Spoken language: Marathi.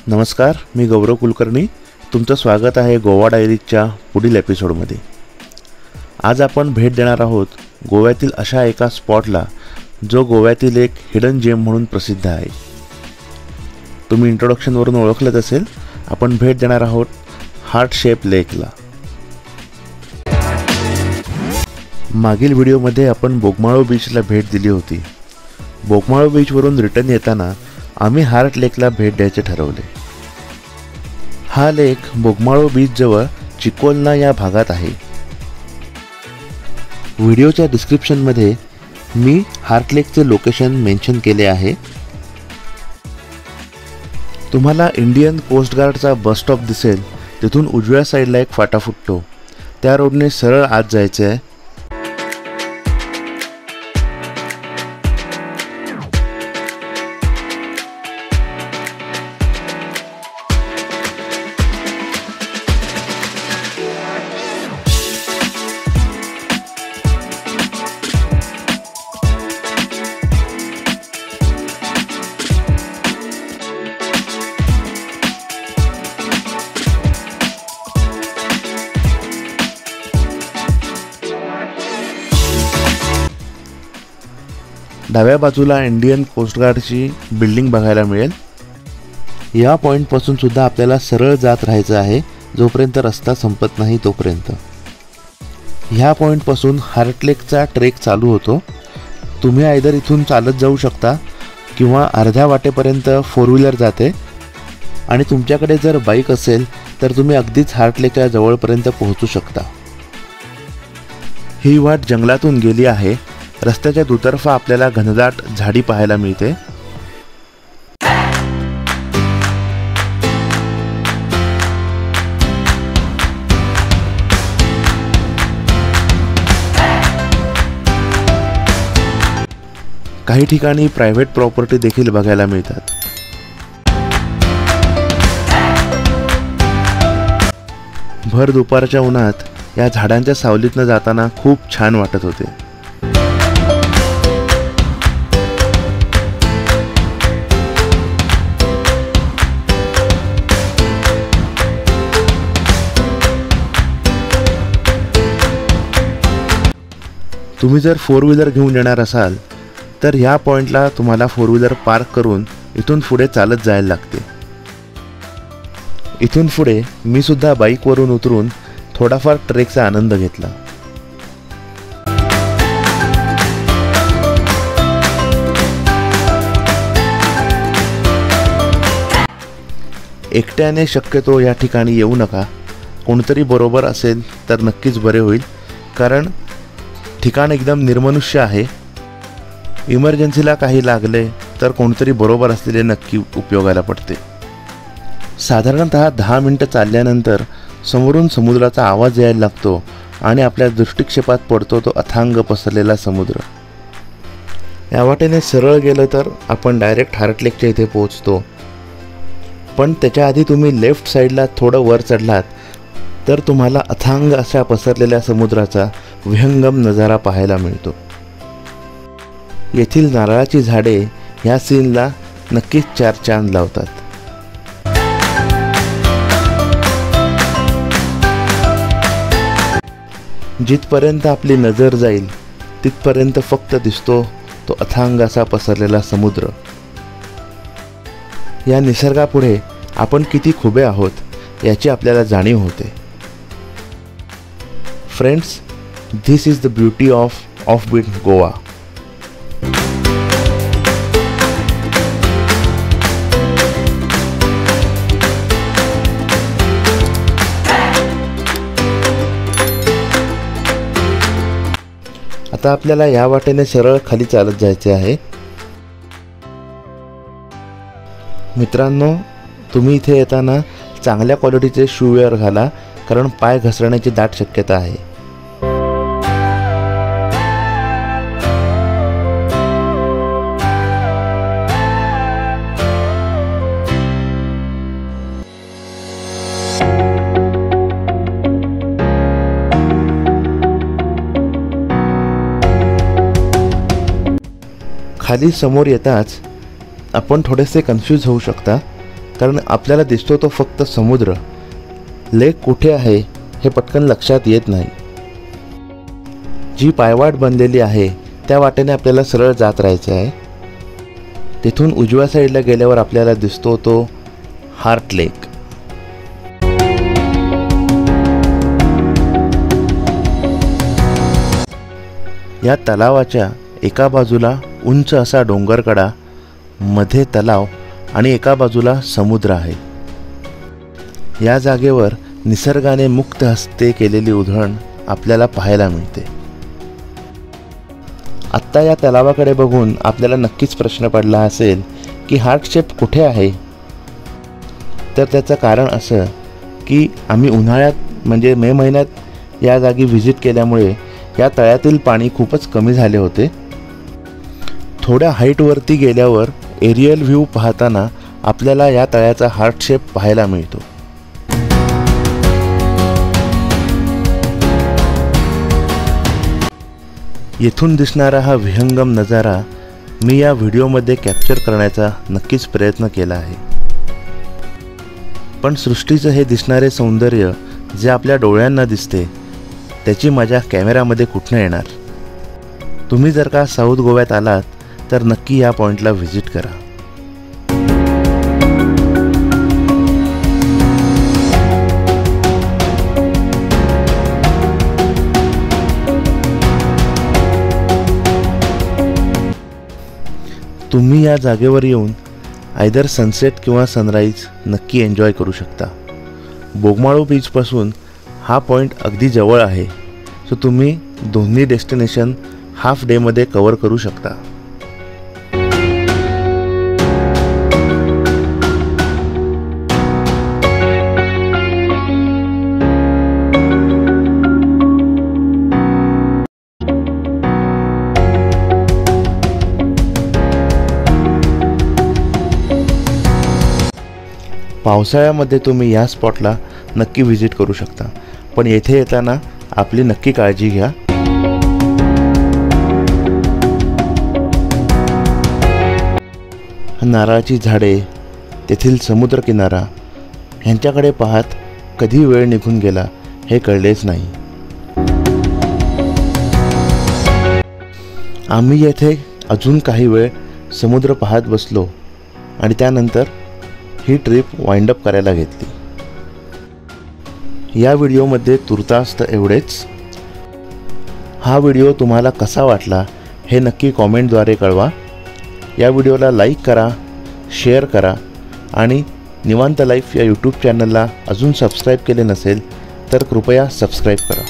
नमस्कार, मी गौरव कुलकर्णी. तुमचं स्वागत आहे गोवा डायरीजच्या पुढील एपिसोडमध्ये. आज आपण भेट देणार आहोत गोव्यातील अशा एका स्पॉटला जो गोव्यातील एक हिडन जेम म्हणून प्रसिद्ध आहे. तुम्ही इंट्रोडक्शनवरून ओळखलंच असेल, आपण भेट देणार आहोत हार्ट शेप लेकला. मागील व्हिडिओमध्ये आपण बोगमाळो बीचला भेट दिली होती. बोगमाळो बीचवरून रिटर्न येताना आम्ही हार्ट लेकला भेट द्यायचे ठरवले. हा लेक बोगमाळो बीचजवळ चिकोलना या भागात आहे. व्हिडिओच्या डिस्क्रिप्शनमध्ये मी हार्ट लेकचे लोकेशन मेन्शन केले आहे. तुम्हाला इंडियन कोस्ट गार्डचा बस स्टॉप दिसेल. तिथून उजव्या साईडला एक फाटा फुटतो. त्या रोडने सरळ आत जायचे आहे. डाव्या बाजूला इंडियन कोस्ट गार्डची बिल्डिंग बघायला मिळेल. या पॉईंटपासून सुद्धा आपल्याला सरळ जात राहायचं आहे जोपर्यंत रस्ता संपत नाही तोपर्यंत. ह्या पॉईंटपासून हार्ट लेकचा ट्रेक चालू होतो. तुम्ही आयदर इथून चालत जाऊ शकता किंवा अर्ध्या वाटेपर्यंत 4 व्हीलर जाते आणि तुमच्याकडे जर बाईक असेल तर तुम्ही अगदीच हार्ट लेकच्या जवळपर्यंत पोहोचू शकता. ही वाट जंगलातून गेली आहे. रस्त्याच्या दुतर्फा आपल्याला घनदाट झाडी पाहायला मिळते. काही ठिकाणी प्रायव्हेट प्रॉपर्टी देखील बघायला मिळतात. भर दुपारच्या उन्हात या झाडांच्या सावलीतनं जाताना खूप छान वाटत होते. तुम्ही जर 4 व्हीलर घेऊन येणार असाल तर ह्या पॉईंटला तुम्हाला 4 व्हीलर पार्क करून इथून पुढे चालत जायला लागते. इथून पुढे मी सुद्धा बाईकवरून उतरून थोडाफार ट्रेकचा आनंद घेतला. एकट्याने शक्यतो या ठिकाणी येऊ नका. कोणतरी बरोबर असेल तर नक्कीच बरे होईल, कारण ठिकाण एकदम निर्मनुष्य आहे. इमर्जन्सीला काही लागले तर कोणतरी बरोबर असलेले नक्की उपयोगाला पडते. साधारणतः 10 मिनिटं चालल्यानंतर समोरून समुद्राचा आवाज यायला लागतो आणि आपल्या दृष्टिक्षेपात पडतो तो अथांग पसरलेला समुद्र. या वाटेने सरळ गेलं तर आपण डायरेक्ट हार्ट लेकच्या इथे पोहोचतो. पण त्याच्या आधी तुम्ही लेफ्ट साईडला थोडं वर चढलात तर तुम्हाला अथांग अशा पसरलेल्या समुद्राचा विहंगम नजारा पाहायला मिळतो. येथील नारळाची झाडे ह्या सीनला नक्कीच 4 चांद लावतात. जिथपर्यंत आपली नजर जाईल तिथपर्यंत फक्त दिसतो तो अथांग असा पसरलेला समुद्र. या निसर्गापुढे आपण किती खुबे आहोत याची आपल्याला जाणीव होते. Friends, this is the beauty of offbeat Goa. आता आपल्याला या वाटेने सरळ खाली चालत जायचे आहे. मित्रांनो, तुम्ही इथे येताना चांगल्या क्वालिटीचे शूवेअर घाला, कारण पाय घसरण्याची दाट शक्यता आहे. खाली समोर येताच आपण थोडेसे कन्फ्यूज होऊ शकता, कारण आपल्याला दिसतो तो फक्त समुद्र. लेक कुठे आहे हे पटकन लक्षात येत नाही. जी पायवाट बनलेली आहे त्या वाटेने आपल्याला सरळ जात राहायचं आहे. तिथून उजव्या साईडला गेल्यावर आपल्याला दिसतो तो हार्ट लेक. या तलावाच्या एका बाजूला उंच असा डोंगरकडा, मध्ये तलाव आणि एका बाजूला समुद्र आहे. या जागेवर निसर्गाने मुक्त हस्ते केलेली उधळण आपल्याला पाहायला मिळते. आत्ता या तलावाकडे बघून आपल्याला नक्कीच प्रश्न पडला असेल की हार्ट शेप कुठे आहे. तर त्याचं कारण असं की आम्ही उन्हाळ्यात म्हणजे मे महिन्यात या जागी व्हिजिट केल्यामुळे या तळ्यातील पाणी खूपच कमी झाले होते. थोड्या हाईटवरती गेल्यावर एरियल व्ह्यू पाहताना आपल्याला या तळ्याचा हार्ट शेप पाहायला मिळतो. येथून दिसणारा हा विहंगम नजारा मी या व्हिडिओमध्ये कॅप्चर करण्याचा नक्कीच प्रयत्न केला आहे. पण सृष्टीचं हे दिसणारे सौंदर्य जे आपल्या डोळ्यांना दिसते त्याची मजा कॅमेऱ्यामध्ये कुठनं येणार. तुम्ही जर का साऊथ गोव्यात आलात तर नक्की या पॉईंटला व्हिजिट करा. तुम्ही या जागेवर येऊन आयदर सनसेट किंवा सनराईज नक्की एन्जॉय करू शकता. बोगमाळो बीचपासून हा पॉईंट अगदी जवळ आहे. सो तुम्ही दोन्ही डेस्टिनेशन हाफ डेमध्ये कवर करू शकता. पावसाळ्यामध्ये तुम्ही या स्पॉटला नक्की व्हिजिट करू शकता. पण येथे येताना आपली नक्की काळजी घ्या. नारळाची झाडे, तेथील समुद्रकिनारा ह्यांच्याकडे पाहत कधी वेळ निघून गेला हे कळलेच नाही. आम्ही येथे अजून काही वेळ समुद्र पाहत बसलो आणि त्यानंतर ही ट्रिप वाइंड अप करायला घेतली. या व्हिडिओमध्ये तुर्तास तर एवढेच. हा व्हिडिओ तुम्हाला कसा वाटला हे नक्की कॉमेंटद्वारे कळवा. या व्हिडिओला लाईक करा, शेअर करा आणि निवांत लाईफ या यूट्यूब चॅनलला अजून सबस्क्राईब केले नसेल तर कृपया सबस्क्राईब करा.